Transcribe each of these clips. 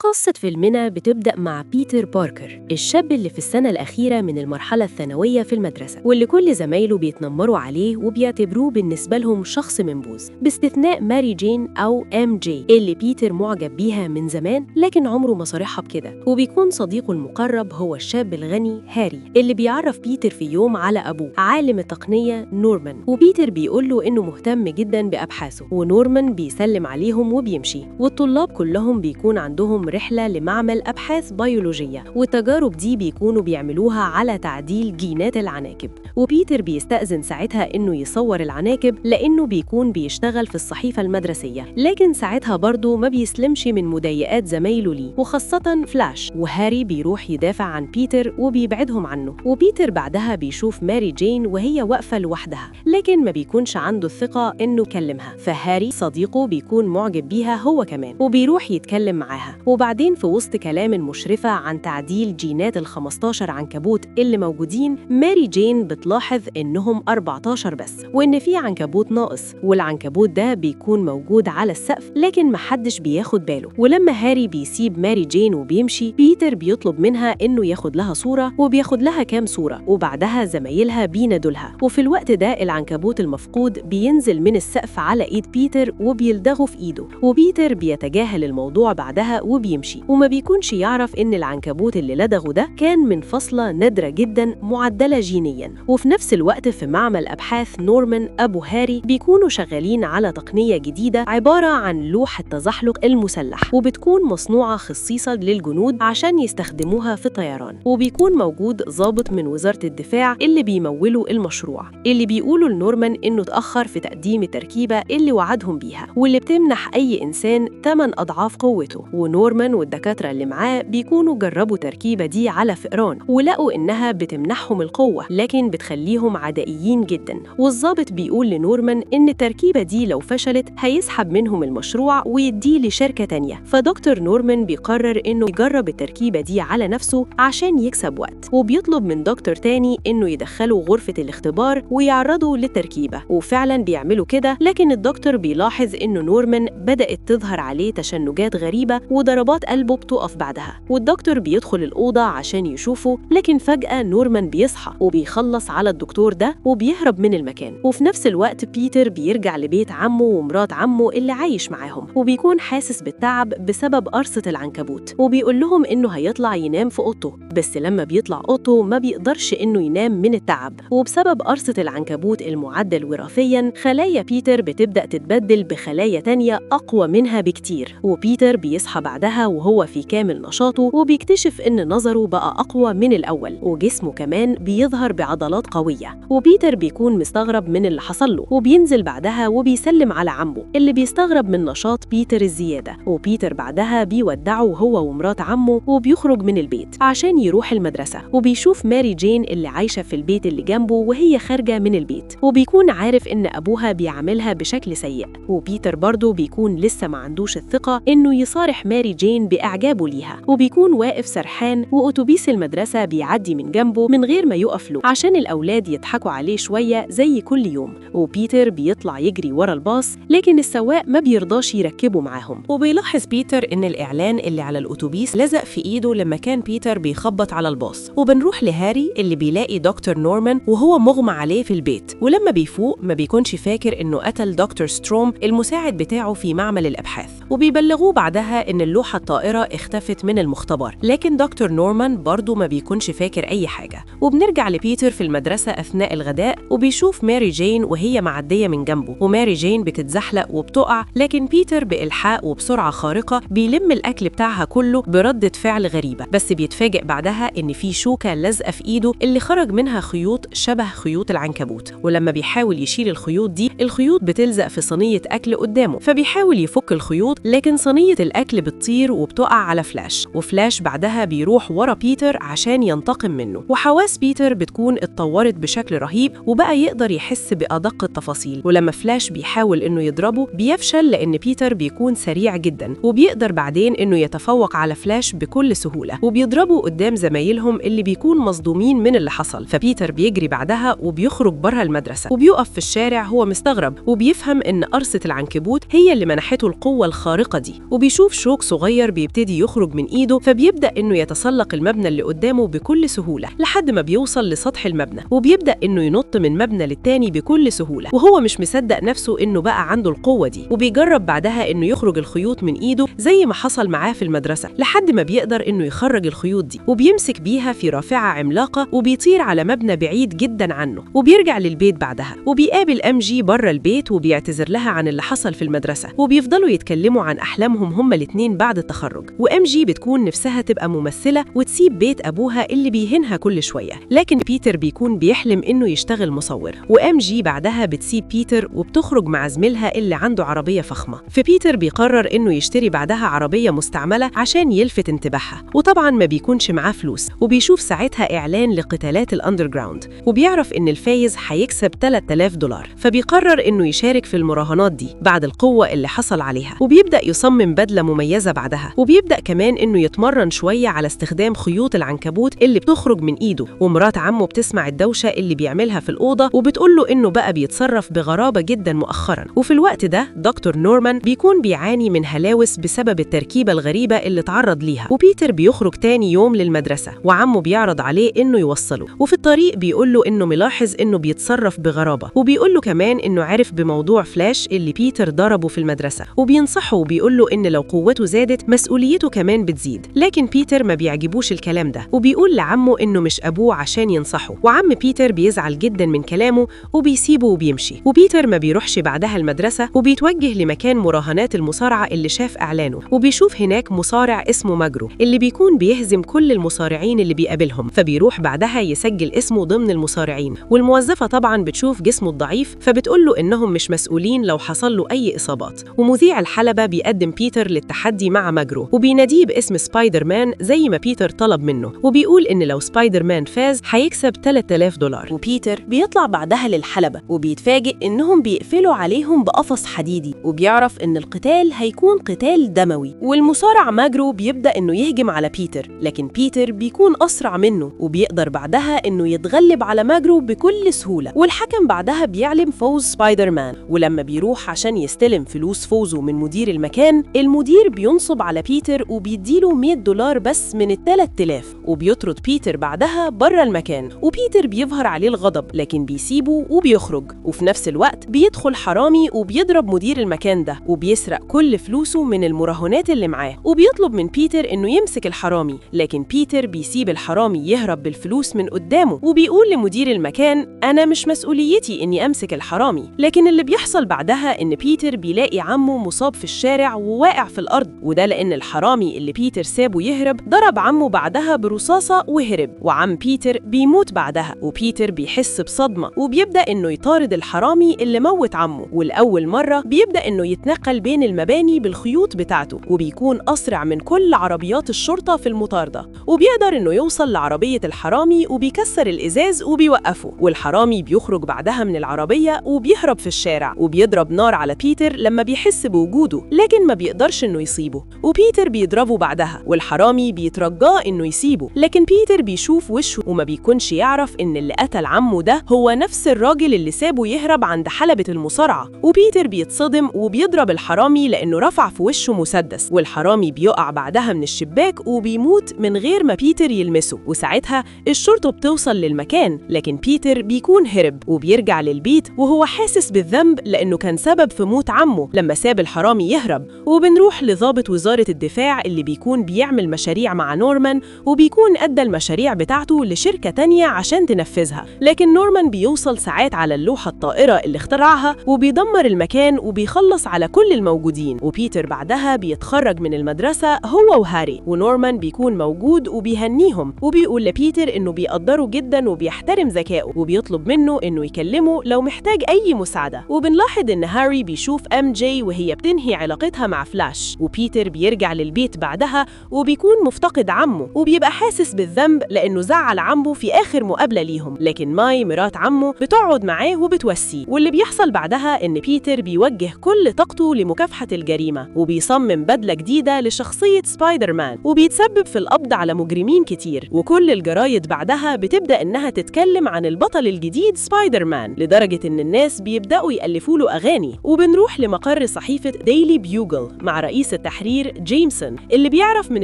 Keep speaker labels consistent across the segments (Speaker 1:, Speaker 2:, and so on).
Speaker 1: قصة فيلمنا بتبدأ مع بيتر باركر، الشاب اللي في السنة الأخيرة من المرحلة الثانوية في المدرسة، واللي كل زمايله بيتنمروا عليه وبيعتبروه بالنسبة لهم شخص منبوذ، باستثناء ماري جين أو ام جي اللي بيتر معجب بيها من زمان لكن عمره ما صارحها بكده. وبيكون صديقه المقرب هو الشاب الغني هاري اللي بيعرف بيتر في يوم على أبوه عالم التقنية نورمان، وبيتر بيقول له إنه مهتم جدا بأبحاثه، ونورمان بيسلم عليهم وبيمشي. والطلاب كلهم بيكون عندهم رحلة لمعمل أبحاث بيولوجية، والتجارب دي بيكونوا بيعملوها على تعديل جينات العناكب، وبيتر بيستأذن ساعتها إنه يصور العناكب لأنه بيكون بيشتغل في الصحيفة المدرسية، لكن ساعتها برضه ما بيسلمش من مضايقات زمايله ليه وخاصة فلاش. وهاري بيروح يدافع عن بيتر وبيبعدهم عنه، وبيتر بعدها بيشوف ماري جين وهي واقفة لوحدها لكن ما بيكونش عنده الثقة إنه يكلمها، فهاري صديقه بيكون معجب بيها هو كمان وبيروح يتكلم معاها. وبعدين في وسط كلام المشرفة عن تعديل جينات ال15 عنكبوت اللي موجودين، ماري جين بتلاحظ إنهم 14 بس وإن في عنكبوت ناقص، والعنكبوت ده بيكون موجود على السقف لكن محدش بياخد باله. ولما هاري بيسيب ماري جين وبيمشي، بيتر بيطلب منها إنه ياخد لها صورة، وبياخد لها كام صورة، وبعدها زمايلها بينادولها. وفي الوقت ده العنكبوت المفقود بينزل من السقف على إيد بيتر وبيلدغه في إيده، وبيتر بيتجاهل الموضوع بعدها وبيمشي، وما بيكونش يعرف إن العنكبوت اللي لدغه ده كان من فصلة نادرة جدا معدلة جينيا. وفي نفس الوقت في معمل أبحاث نورمان أبو هاري بيكونوا شغالين على تقنية جديدة عبارة عن لوحة تزحلق المسلح، وبتكون مصنوعة خصيصا للجنود عشان يستخدموها في الطيران. وبيكون موجود ضابط من وزارة الدفاع اللي بيمولوا المشروع، اللي بيقولوا لنورمان إنه اتأخر في تقديم التركيبة اللي وعدهم بيها، واللي بتمنح أي إنسان 8 أضعاف قوته. ونورمان والدكاترة اللي معاه بيكونوا جربوا التركيبة دي على فئران ولقوا إنها بتمنحهم القوة لكن بتخليهم عدائيين جدا. والضابط بيقول لنورمان إن التركيبة دي لو فشلت هيسحب منهم المشروع ويديه لشركة تانية. فدكتور نورمان بيقرر إنه يجرب التركيبة دي على نفسه عشان يكسب وقت، وبيطلب من دكتور تاني إنه يدخله غرفة الاختبار ويعرضه للتركيبة، وفعلا بيعملوا كده. لكن الدكتور بيلاحظ إنه نورمان بدأت تظهر عليه تشنجات غريبة وضربات قلبه بتقف بعدها، والدكتور بيدخل الأوضة عشان يشوفه، لكن فجأة نورمان بيصحى وبيخلص على الدكتور ده وبيهرب من المكان. وفي نفس الوقت بيتر بيرجع لبيت عمه ومرات عمه اللي عايش معاهم، وبيكون حاسس بالتعب بسبب قرصة العنكبوت، وبيقول لهم إنه هيطلع ينام في أوضته، بس لما بيطلع أوضته ما بيقدرش إنه ينام من التعب، وبسبب قرصة العنكبوت المعدل وراثياً خلايا بيتر بتبدأ تتبدل بخلايا تانية أقوى منها بكتير. وبيتر بيصحى بعدها وهو في كامل نشاطه، وبيكتشف إن نظره بقى أقوى من الأول، وجسمه كمان بيظهر بعضلات قوية. وبيتر بيكون مستغرب من اللي حصل له، وبينزل بعدها وبيسلم على عمه اللي بيستغرب من نشاط بيتر الزيادة. وبيتر بعدها بيودعه هو ومرات عمه وبيخرج من البيت عشان يروح المدرسة، وبيشوف ماري جين اللي عايشة في البيت اللي جنبه وهي خارجة من البيت، وبيكون عارف إن أبوها بيعاملها بشكل سيء. وبيتر برضه بيكون لسه ما عندوش الثقة إنه يصارح ماري جين بإعجابه ليها، وبيكون واقف سرحان وأتوبيس المدرسة بيعدي من جنبه من غير ما يقف له عشان الأولاد يضحكوا عليه شوية زي كل يوم. وبيتر بيطلع يجري ورا الباص لكن السواق ما بيرضاش يركبه معاهم، وبيلاحظ بيتر إن الإعلان اللي على الأتوبيس لزق في إيده لما كان بيتر بيخبط على الباص. وبنروح لهاري اللي بيلاقي دكتور نورمان وهو مغمى عليه في البيت، ولما بيفوق ما بيكونش فاكر إنه قتل دكتور ستروم المساعد بتاعه في معمل الأبحاث، وبيبلغوه بعدها إن اللوحة الطائرة اختفت من المختبر، لكن دكتور نورمان برضو ما بيكونش فاكر أي حاجة. وبنرجع لبيتر في المدرسة أثناء الغداء، وبيشوف ماري جين وهي معدية من جنبه، وماري جين بتتزحلق وبتقع، لكن بيتر بإلحاق وبسرعة خارقة بيلم الأكل بتاعها كله بردة فعل غريبة، بس بيتفاجئ بعدها إن في شوكة لازقة في إيده اللي خرج منها خيوط شبه خيوط العنكبوت. ولما بيحاول يشيل الخيوط دي، الخيوط بتلزق في صينية أكل قدامه، فبيحاول يفك الخيوط لكن صينية الأكل بتطير وبتقع على فلاش، وفلاش بعدها بيروح ورا بيتر عشان ينتقم منه. وحواس بيتر بتكون اتطورت بشكل رهيب وبقى يقدر يحس بأدق التفاصيل، ولما فلاش بيحاول إنه يضربه بيفشل لأن بيتر بيكون سريع جدا، وبيقدر بعدين إنه يتفوق على فلاش بكل سهولة، وبيضربه قدام زمايلهم اللي بيكون مصدومين من اللي حصل. فبيتر بيجري بعدها وبيخرج بره المدرسة، وبيقف في الشارع هو مستغرب، وبيفهم إن قرصة العنكبوت هي اللي منحته القوة الخارقة دي. وبيشوف شوك صغير صغير بيبتدي يخرج من إيده، فبيبدأ إنه يتسلق المبنى اللي قدامه بكل سهولة لحد ما بيوصل لسطح المبنى، وبيبدأ إنه ينط من مبنى للتاني بكل سهولة، وهو مش مصدق نفسه إنه بقى عنده القوة دي. وبيجرب بعدها إنه يخرج الخيوط من إيده زي ما حصل معاه في المدرسة، لحد ما بيقدر إنه يخرج الخيوط دي، وبيمسك بيها في رافعة عملاقة وبيطير على مبنى بعيد جدا عنه. وبيرجع للبيت بعدها، وبيقابل MG بره البيت وبيعتذر لها عن اللي حصل في المدرسة، وبيفضلوا يتكلموا عن أحلامهم هما الاتنين بعد التخرج. وMG بتكون نفسها تبقى ممثلة وتسيب بيت أبوها اللي بيهنها كل شوية، لكن بيتر بيكون بيحلم إنه يشتغل مصور. وMG بعدها بتسيب بيتر وبتخرج مع زميلها اللي عنده عربية فخمة، فبيتر بيقرر إنه يشتري بعدها عربية مستعملة عشان يلفت انتباهها، وطبعا ما بيكونش معاه فلوس. وبيشوف ساعتها إعلان لقتالات الأندرجراوند، وبيعرف إن الفايز هيكسب $3000، فبيقرر إنه يشارك في المراهنات دي بعد القوة اللي حصل عليها. وبيبدأ يصمم بدلة مميزة بعدها، وبيبدأ كمان إنه يتمرن شوية على استخدام خيوط العنكبوت اللي بتخرج من إيده. ومرات عمه بتسمع الدوشة اللي بيعملها في الأوضة، وبتقوله إنه بقى بيتصرف بغرابة جدا مؤخرا. وفي الوقت ده دكتور نورمان بيكون بيعاني من هلاوس بسبب التركيبة الغريبة اللي اتعرض ليها. وبيتر بيخرج تاني يوم للمدرسة، وعمه بيعرض عليه إنه يوصله، وفي الطريق بيقوله إنه ملاحظ إنه بيتصرف بغرابة، وبيقوله كمان إنه عرف بموضوع فلاش اللي بيتر ضربه في المدرسة، وبينصحه وبيقوله إن لو قوته زادت مسؤوليته كمان بتزيد. لكن بيتر ما بيعجبوش الكلام ده، وبيقول لعمه إنه مش أبوه عشان ينصحه. وعم بيتر بيزعل جدا من كلامه وبيسيبه وبيمشي. وبيتر ما بيروحش بعدها المدرسة، وبيتوجه لمكان مراهنات المصارعة اللي شاف إعلانه، وبيشوف هناك مصارع اسمه ماجرو اللي بيكون بيهزم كل المصارعين اللي بيقابلهم، فبيروح بعدها يسجل اسمه ضمن المصارعين. والموظفة طبعا بتشوف جسمه الضعيف، فبتقول له إنهم مش مسؤولين لو حصل له أي إصابات. ومذيع الحلبة بيقدم بيتر للتحدي مع ماجرو، وبيناديه باسم سبايدر مان زي ما بيتر طلب منه، وبيقول إن لو سبايدر مان فاز هيكسب $3000.
Speaker 2: وبيتر بيطلع بعدها للحلبة، وبيتفاجئ إنهم بيقفلوا عليهم بقفص حديدي، وبيعرف إن القتال هيكون قتال دموي. والمصارع ماجرو بيبدأ إنه يهجم على بيتر، لكن بيتر بيكون أسرع منه، وبيقدر بعدها إنه يتغلب على ماجرو بكل سهولة. والحكم بعدها بيعلن فوز سبايدر مان، ولما بيروح عشان يستلم فلوس فوزه من مدير المكان، المدير بينصب على بيتر وبيديله $100 بس من ال3000، وبيطرد بيتر بعدها بره المكان. وبيتر بيظهر عليه الغضب، لكن بيسيبه وبيخرج. وفي نفس الوقت بيدخل حرامي وبيضرب مدير المكان ده، وبيسرق كل فلوسه من المراهنات اللي معاه، وبيطلب من بيتر إنه يمسك الحرامي، لكن بيتر بيسيب الحرامي يهرب بالفلوس من قدامه، وبيقول لمدير المكان أنا مش مسؤوليتي إني أمسك الحرامي. لكن اللي بيحصل بعدها إن بيتر بيلاقي عمه مصاب في الشارع وواقع في الأرض، وده لأن الحرامي اللي بيتر سابه يهرب ضرب عمه بعدها برصاصة وهرب، وعم بيتر بيموت بعدها. وبيتر بيحس بصدمة، وبيبدأ إنه يطارد الحرامي اللي موت عمه، والأول مرة بيبدأ إنه يتنقل بين المباني بالخيوط بتاعته، وبيكون أسرع من كل عربيات الشرطة في المطاردة، وبيقدر إنه يوصل لعربية الحرامي وبيكسر الإزاز وبيوقفه. والحرامي بيخرج بعدها من العربية وبيهرب في الشارع، وبيضرب نار على بيتر لما بيحس بوجوده، لكن ما بيقدرش إنه يصيبه، وبيتر بيضربه بعدها، والحرامي بيترجاه إنه يسيبه، لكن بيتر بيشوف وشه وما بيكونش يعرف إن اللي قتل عمه ده هو نفس الراجل اللي سابه يهرب عند حلبة المصارعة. وبيتر بيتصدم وبيضرب الحرامي لأنه رفع في وشه مسدس، والحرامي بيقع بعدها من الشباك وبيموت من غير ما بيتر يلمسه. وساعتها الشرطة بتوصل للمكان، لكن بيتر بيكون هرب وبيرجع للبيت وهو حاسس بالذنب لأنه كان سبب في موت عمه لما ساب الحرامي يهرب. وبنروح لضابط وزارة الدفاع اللي بيكون بيعمل مشاريع مع نورمان، وبيكون أدى المشاريع بتاعته لشركة تانية عشان تنفذها، لكن نورمان بيوصل ساعات على اللوحة الطائرة اللي اخترعها وبيدمر المكان وبيخلص على كل الموجودين. وبيتر بعدها بيتخرج من المدرسة هو وهاري، ونورمان بيكون موجود وبيهنيهم، وبيقول لبيتر إنه بيقدره جدا وبيحترم ذكائه، وبيطلب منه إنه يكلمه لو محتاج أي مساعدة. وبنلاحظ إن هاري بيشوف MJ وهي بتنهي علاقتها مع فلاش، وبيتر بيرجع للبيت بعدها وبيكون مفتقد عمه، وبيبقى حاسس بالذنب لأنه زعل عمه في آخر مقابلة ليهم، لكن ماي مرات عمه بتقعد معاه وبتواسيه. واللي بيحصل بعدها إن بيتر بيوجه كل طاقته لمكافحة الجريمة، وبيصمم بدلة جديدة لشخصية سبايدر مان، وبيتسبب في القبض على مجرمين كتير. وكل الجرايد بعدها بتبدأ إنها تتكلم عن البطل الجديد سبايدر مان، لدرجة إن الناس بيبدأوا يألفوا له أغاني. وبنروح لمقر صحيفة ديلي بيوغل مع رئيس التحرير الكبير جيمسون، اللي بيعرف من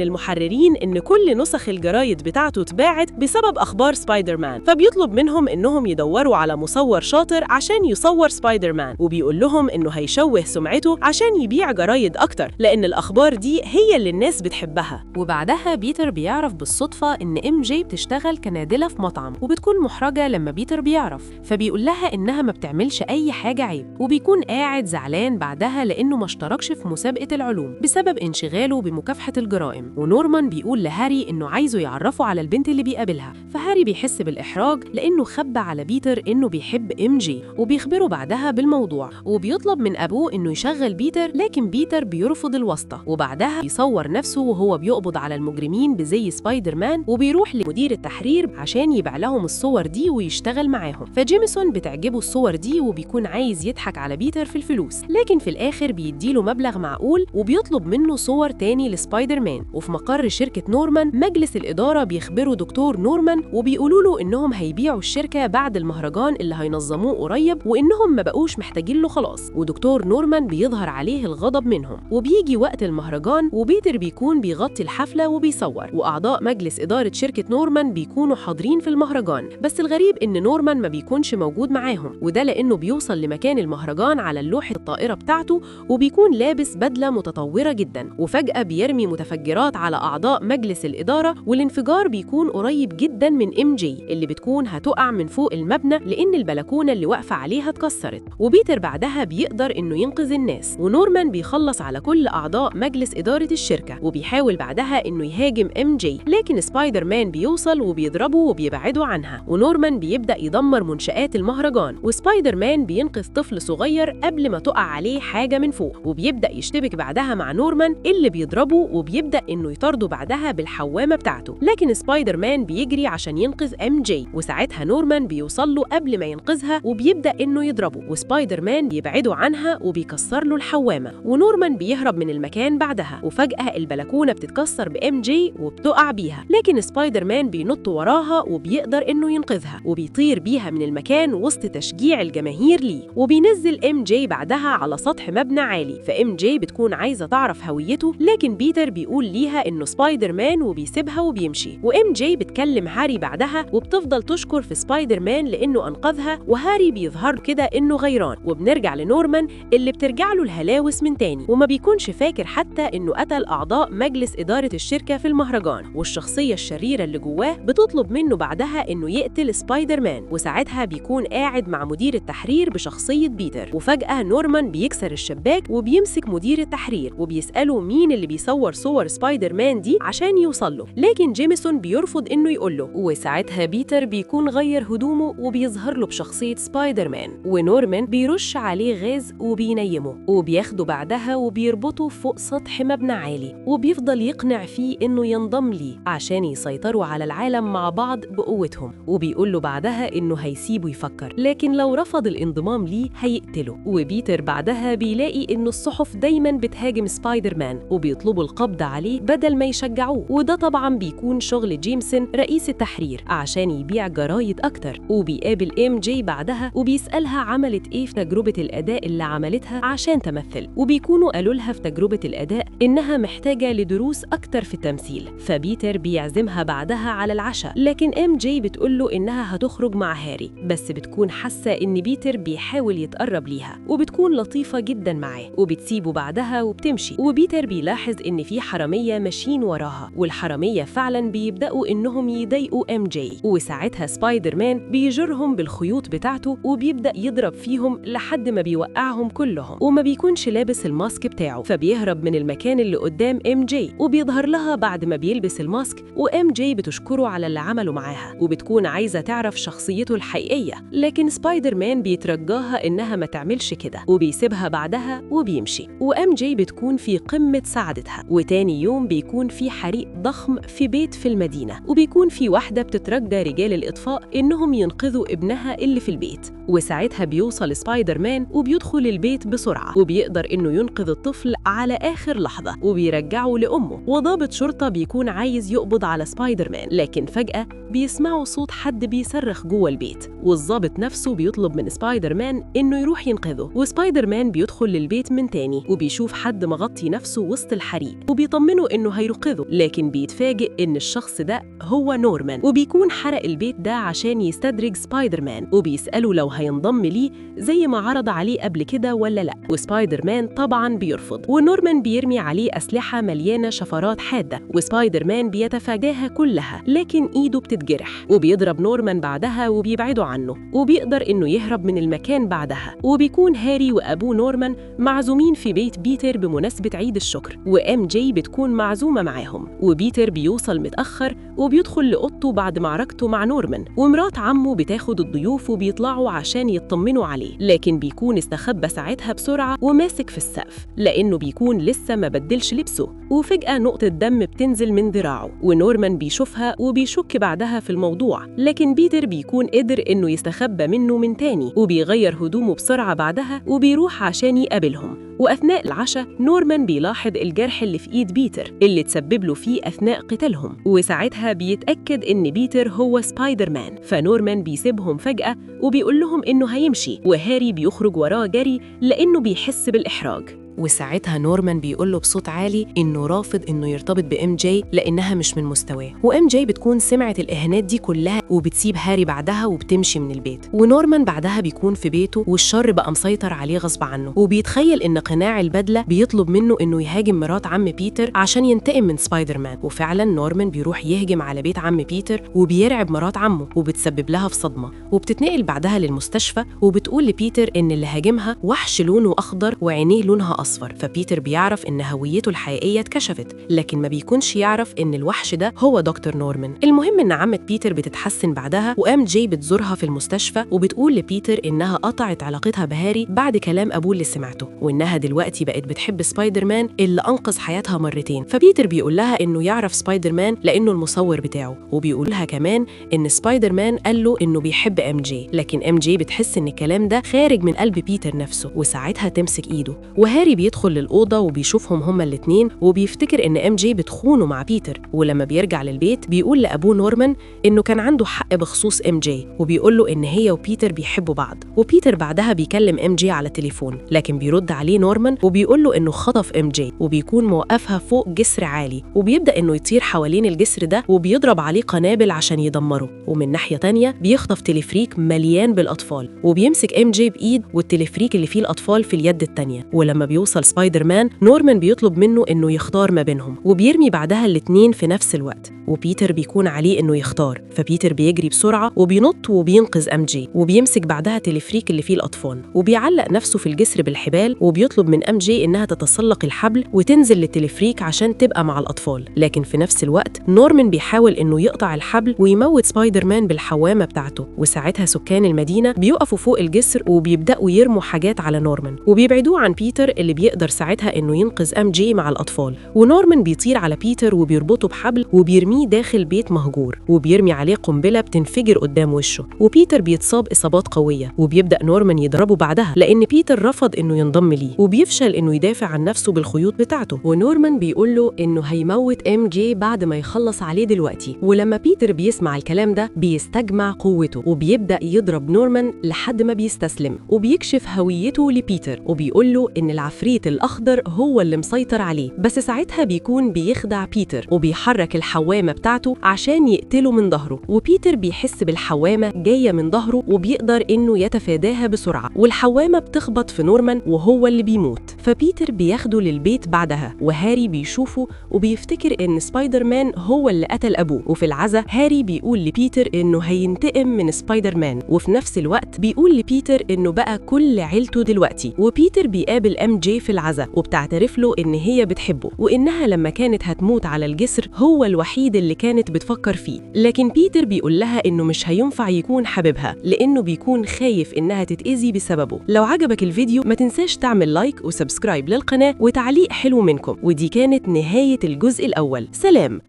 Speaker 2: المحررين إن كل نسخ الجرايد بتاعته اتباعت بسبب أخبار سبايدر مان، فبيطلب منهم إنهم يدوروا على مصور شاطر عشان يصور سبايدر مان، وبيقول لهم إنه هيشوه سمعته عشان يبيع جرايد أكتر، لأن الأخبار دي هي اللي الناس بتحبها.
Speaker 1: وبعدها بيتر بيعرف بالصدفة إن MJ بتشتغل كنادلة في مطعم، وبتكون محرجة لما بيتر بيعرف، فبيقول لها إنها ما بتعملش أي حاجة عيب، وبيكون قاعد زعلان بعدها لأنه ما اشتركش في مسابقة العلوم بسبب انشغاله بمكافحة الجرائم. ونورمان بيقول لهاري إنه عايزه يعرفه على البنت اللي بيقابلها، فهاري بيحس بالإحراج لأنه خبى على بيتر إنه بيحب MJ، وبيخبره بعدها بالموضوع، وبيطلب من أبوه إنه يشغل بيتر، لكن بيتر بيرفض الواسطة. وبعدها بيصور نفسه وهو بيقبض على المجرمين بزي سبايدر مان، وبيروح لمدير التحرير عشان يبيع لهم الصور دي ويشتغل معاهم. فجيمسون بتعجبه الصور دي وبيكون عايز يضحك على بيتر في الفلوس، لكن في الآخر بيديله مبلغ معقول وبيطلب منه صور تاني لسبايدر مان. وفي مقر شركة نورمان، مجلس الإدارة بيخبروا دكتور نورمان وبيقولوا له إنهم هيبيعوا الشركة بعد المهرجان اللي هينظموه قريب، وإنهم ما بقوش محتاجين له خلاص. ودكتور نورمان بيظهر عليه الغضب منهم، وبيجي وقت المهرجان وبيتر بيكون بيغطي الحفلة وبيصور، وأعضاء مجلس إدارة شركة نورمان بيكونوا حاضرين في المهرجان. بس الغريب إن نورمان ما بيكونش موجود معاهم، وده لأنه بيوصل لمكان المهرجان على لوحة الطائرة بتاعته وبيكون لابس بدلة متطورة جدا، وفجأة بيرمي متفجرات على أعضاء مجلس الإدارة، والانفجار بيكون قريب جدا من MJ اللي بتكون هتقع من فوق المبنى لأن البلكونة اللي واقفة عليها اتكسرت. وبيتر بعدها بيقدر إنه ينقذ الناس، ونورمان بيخلص على كل أعضاء مجلس إدارة الشركة، وبيحاول بعدها إنه يهاجم MJ، لكن سبايدر مان بيوصل وبيضربه وبيبعده عنها، ونورمان بيبدأ يدمر منشآت المهرجان، وسبايدر مان بينقذ طفل صغير قبل ما تقع عليه حاجة من فوق، وبيبدأ يشتبك بعدها مع نورمان اللي بيضربه، وبيبدأ إنه يطارده بعدها بالحوامة بتاعته، لكن سبايدر مان بيجري عشان ينقذ MJ، وساعتها نورمان بيوصل له قبل ما ينقذها وبيبدأ إنه يضربه، وسبايدر مان بيبعده عنها وبيكسر له الحوامة، ونورمان بيهرب من المكان بعدها، وفجأة البلكونة بتتكسر بMJ وبتقع بيها، لكن سبايدر مان بينط وراها وبيقدر إنه ينقذها، وبيطير بيها من المكان وسط تشجيع الجماهير ليه، وبينزل MJ بعدها على سطح مبنى عالي. فMJ بتكون عايزة تعرف هويته، لكن بيتر بيقول ليها إنه سبايدر مان وبيسيبها وبيمشي، وMJ بتكلم هاري بعدها وبتفضل تشكر في سبايدر مان لأنه أنقذها، وهاري بيظهر كده إنه غيران. وبنرجع لنورمان اللي بترجع له الهلاوس من تاني، وما بيكونش فاكر حتى إنه قتل أعضاء مجلس إدارة الشركة في المهرجان، والشخصية الشريرة اللي جواه بتطلب منه بعدها إنه يقتل سبايدر مان، وساعتها بيكون قاعد مع مدير التحرير بشخصية بيتر، وفجأة نورمان بيكسر الشباك وبيمسك مدير التحرير وبيسأله مين اللي بيصور صور سبايدر مان دي عشان يوصله، لكن جيمسون بيرفض إنه يقوله، وساعتها بيتر بيكون غير هدومه وبيظهر له بشخصية سبايدر مان، ونورمان بيرش عليه غاز وبينيمه، وبياخده بعدها وبيربطه فوق سطح مبنى عالي، وبيفضل يقنع فيه إنه ينضم ليه عشان يسيطروا على العالم مع بعض بقوتهم، وبيقول له بعدها إنه هيسيبه يفكر، لكن لو رفض الانضمام ليه هيقتله. وبيتر بعدها بيلاقي إنه الصحف دايماً بتهاجم سبايدر مان وبيطلبوا القبض عليه بدل ما يشجعوه، وده طبعاً بيكون شغل جيمسون رئيس التحرير عشان يبيع جرايد أكتر. وبيقابل MJ بعدها وبيسألها عملت إيه في تجربة الأداء اللي عملتها عشان تمثل، وبيكونوا قالوا لها في تجربة الأداء إنها محتاجة لدروس أكتر في التمثيل. فبيتر بيعزمها بعدها على العشاء، لكن MJ بتقوله إنها هتخرج مع هاري، بس بتكون حاسة إن بيتر بيحاول يتقرب ليها، وبتكون لطيفة جدا معاه وبتسيبه بعدها وبتمشي. وبيتر بيلاحظ إن في حرامية ماشيين وراها، والحرامية فعلا بيبدأوا إنهم يضايقوا MJ، وساعتها سبايدر مان بيجرهم بالخيوط بتاعته وبيبدأ يضرب فيهم لحد ما بيوقعهم كلهم، وما بيكونش لابس الماسك بتاعه، فبيهرب من المكان اللي قدام MJ وبيظهر لها بعد ما بيلبس الماسك، وMJ بتشكره على اللي عمله معاها وبتكون عايزة تعرف شخصيته الحقيقية، لكن سبايدر مان بيترجاها إنها ما تعملش كده وبيسيبها بعدها وبيمشي. وMJ بتكون في قمة سعادتها، وتاني يوم بيكون في حريق ضخم في بيت في المدينة، وبيكون في واحدة بتترجى رجال الإطفاء إنهم ينقذوا ابنها اللي في البيت، وساعتها بيوصل سبايدر مان وبيدخل البيت بسرعة وبيقدر إنه ينقذ الطفل على آخر لحظة وبيرجعه لأمه. وضابط شرطة بيكون عايز يقبض على سبايدر مان، لكن فجأة بيسمعوا صوت حد بيصرخ جوه البيت، والضابط نفسه بيطلب من سبايدر مان إنه يروح ينقذه، وسبايدر مان بيدخل للبيت من تاني وبيشوف حد مغطي نفسه
Speaker 2: نفسه وسط الحريق وبيطمنوا إنه هينقذه، لكن بيتفاجئ إن الشخص ده هو نورمان، وبيكون حرق البيت ده عشان يستدرج سبايدر مان، وبيسأله لو هينضم ليه زي ما عرض عليه قبل كده ولا لأ، وسبايدر مان طبعاً بيرفض، ونورمان بيرمي عليه أسلحة مليانة شفرات حادة، وسبايدر مان بيتفاداها كلها، لكن إيده بتتجرح، وبيضرب نورمان بعدها وبيبعدوا عنه، وبيقدر إنه يهرب من المكان بعدها. وبيكون هاري وأبوه نورمان معزومين في بيت بيتر بمناسبة عيد الشكر، وام جي بتكون معزومة معاهم، وبيتر بيوصل متأخر وبيدخل لأوضته بعد معركته مع نورمان، ومرات عمه بتاخد الضيوف وبيطلعوا عشان يطمنوا عليه، لكن بيكون استخبى ساعتها بسرعة وماسك في السقف لأنه بيكون لسه ما بدلش لبسه، وفجأة نقطة دم بتنزل من ذراعه، ونورمان بيشوفها وبيشك بعدها في الموضوع، لكن بيتر بيكون قدر إنه يستخبى منه من تاني، وبيغير هدومه بسرعة بعدها وبيروح عشان يقابلهم. وأثناء العشاء نورمان بيلاحظ الجرح اللي في إيد بيتر اللي تسبب له فيه أثناء قتالهم، وساعتها بيتأكد إن بيتر هو سبايدر مان، فنورمان بيسيبهم فجأة وبيقول لهم إنه هيمشي، وهاري بيخرج وراه جري لأنه بيحس بالإحراج. وساعتها نورمان بيقول له بصوت عالي إنه رافض إنه يرتبط بإم جي لأنها مش من مستواه، وإم جي بتكون سمعت الإهانات دي كلها وبتسيب هاري بعدها وبتمشي من البيت. ونورمان بعدها بيكون في بيته والشر بقى مسيطر عليه غصب عنه، وبيتخيل إن قناع البدلة بيطلب منه إنه يهاجم مرات عم بيتر عشان ينتقم من سبايدر مان، وفعلا نورمان بيروح يهجم على بيت عم بيتر وبيرعب مرات عمه وبتسبب لها في صدمة، وبتتنقل بعدها للمستشفى وبتقول لبيتر إن اللي هاجمها وحش لونه أخضر وعينيه لونها أصفر، فبيتر بيعرف إن هويته الحقيقية اتكشفت، لكن ما بيكونش يعرف إن الوحش ده هو دكتور نورمان. المهم إن عمة بيتر بتتحسن بعدها، وام جي بتزورها في المستشفى وبتقول لبيتر إنها قطعت علاقتها بهاري بعد كلام أبوه اللي سمعته، وإنها دلوقتي بقت بتحب سبايدر مان اللي أنقذ حياتها مرتين. فبيتر بيقول لها إنه يعرف سبايدر مان لأنه المصور بتاعه، وبيقول لها كمان إن سبايدر مان قال له إنه بيحب ام جي، لكن ام جي بتحس إن الكلام ده خارج من قلب بيتر نفسه، وساعتها تمسك إيده. وهاري بيدخل للأوضة وبيشوفهم هما الاتنين وبيفتكر إن ام جي بتخونه مع بيتر، ولما بيرجع للبيت بيقول لأبوه نورمان إنه كان عنده حق بخصوص ام جي، وبيقول له إن هي وبيتر بيحبوا بعض. وبيتر بعدها بيكلم ام جي على التليفون، لكن بيرد عليه نورمان وبيقول له إنه خطف ام جي وبيكون موقفها فوق جسر عالي، وبيبدأ إنه يطير حوالين الجسر ده وبيضرب عليه قنابل عشان يدمره. ومن ناحية تانية بيخطف تلفريك مليان بالأطفال وبيمسك ام جي بإيد والتلفريك اللي فيه الأطفال في اليد التانية. ولما بيوصل سبايدر مان نورمان بيطلب منه إنه يختار ما بينهم، وبيرمي بعدها الاتنين في نفس الوقت، وبيتر بيكون عليه إنه يختار، فبيتر بيجري بسرعة وبينط وبينقذ ام جي، وبيمسك بعدها تلفريك اللي فيه الأطفال وبيعلق نفسه في الجسر بالحبال، وبيطلب من ام جي إنها تتسلق الحبل وتنزل للتلفريك عشان تبقى مع الأطفال. لكن في نفس الوقت نورمان بيحاول إنه يقطع الحبل ويموت سبايدر مان بالحوامة بتاعته، وساعتها سكان المدينة بيقفوا فوق الجسر وبيبدأوا يرموا حاجات على نورمان وبيبعدوه عن بيتر اللي بيقدر ساعتها إنه ينقذ ام جي مع الأطفال. ونورمان بيطير على بيتر وبيربطه بحبل وبيرميه داخل بيت مهجور، وبيرمي عليه قنبلة بتنفجر قدام وشه، وبيتر بيتصاب إصابات قوية، وبيبدأ نورمان يضربه بعدها لأن بيتر رفض إنه ينضم ليه، وبيفشل إنه يدافع عن نفسه بالخيوط بتاعته. ونورمان بيقول له إنه هيموت ام جي بعد ما يخلص عليه دلوقتي، ولما بيتر بيسمع الكلام ده بيستجمع قوته وبيبدأ يضرب نورمان لحد ما بيستسلم، وبيكشف هويته لبيتر وبيقول له إن العفريت الأخضر هو اللي مسيطر عليه، بس ساعتها بيكون بيخدع بيتر وبيحرك الحوامة بتاعته عشان يقتله من ظهره، وبيتر بيحس بالحوامة جاية من ظهره وبيقدر إنه يتفاداها بسرعة، والحوامة بتخبط في نورمان وهو اللي بيموت. فبيتر بياخده للبيت بعدها، وهاري بيشوفه وبيفتكر إن سبايدر مان هو اللي قتل أبوه. وفي العزا هاري بيقول لبيتر إنه هينتقم من سبايدر مان، وفي نفس الوقت بيقول لبيتر إنه بقى كل عيلته دلوقتي. وبيتر بيقابل ام جي في العزا وبتعترف له إن هي بتحبه، وإنها لما كانت هتموت على الجسر هو الوحيد اللي كانت بتفكر فيه، لكن بيتر بيقول لها إنه مش هينفع يكون حبيبها لأنه بيكون خايف إنها تتأذي بسببه. لو عجبك الفيديو ما تنساش تعمل لايك وسبسكرايب للقناة وتعليق حلو منكم. ودي كانت نهاية الجزء الأول. سلام.